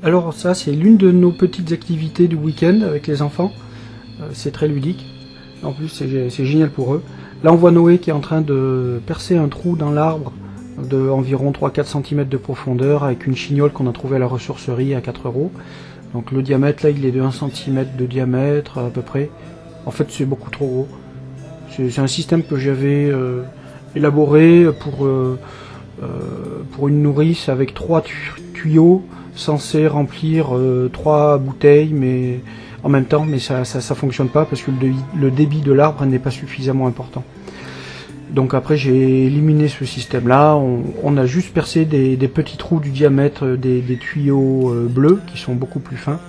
Alors ça, c'est l'une de nos petites activités du week-end avec les enfants. C'est très ludique. En plus, c'est génial pour eux. Là, on voit Noé qui est en train de percer un trou dans l'arbre de environ 3-4 cm de profondeur avec une chignole qu'on a trouvée à la ressourcerie à 4 €. Donc le diamètre, là, il est de 1 cm de diamètre à peu près. En fait, c'est beaucoup trop gros. C'est un système que j'avais élaboré pour une nourrice avec 3 tuyaux censés remplir 3 bouteilles, mais en même temps, mais ça fonctionne pas parce que le débit de l'arbre n'est pas suffisamment important. Donc après, j'ai éliminé ce système-là. On a juste percé des petits trous du diamètre des tuyaux bleus qui sont beaucoup plus fins,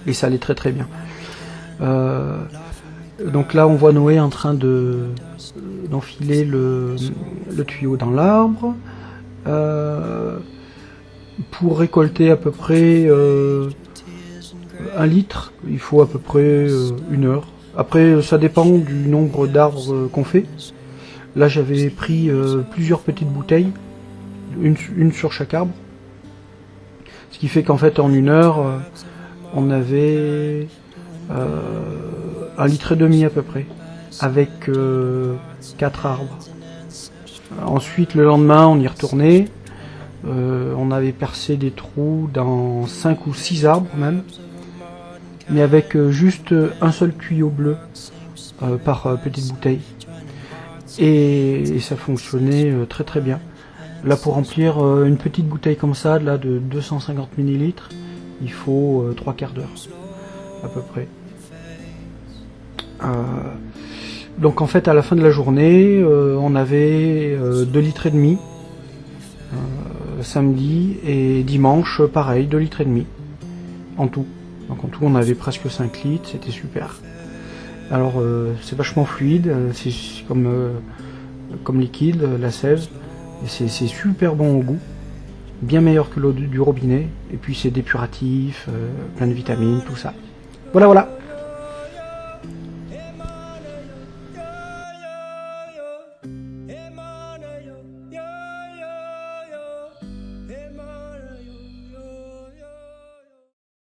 et ça allait très très bien. Donc là, on voit Noé en train d'enfiler le tuyau dans l'arbre. Pour récolter à peu près 1 litre, il faut à peu près 1 heure. Après, ça dépend du nombre d'arbres qu'on fait. Là, j'avais pris plusieurs petites bouteilles, une sur chaque arbre. Ce qui fait qu'en fait, en 1 heure, on avait 1,5 litre à peu près, avec 4 arbres. Ensuite, le lendemain, on y retournait. On avait percé des trous dans 5 ou 6 arbres même, mais avec juste un seul tuyau bleu par petite bouteille. Et ça fonctionnait très très bien. Là, pour remplir une petite bouteille comme ça, là, de 250 ml, il faut 3/4 d'heure à peu près. Donc en fait, à la fin de la journée, on avait 2,5 litres samedi, et dimanche pareil, 2,5 litres en tout. Donc en tout, on avait presque 5 litres, c'était super. Alors c'est vachement fluide, c'est comme liquide, la sève, et c'est super bon au goût, bien meilleur que l'eau du robinet, et puis c'est dépuratif, plein de vitamines, tout ça. Voilà.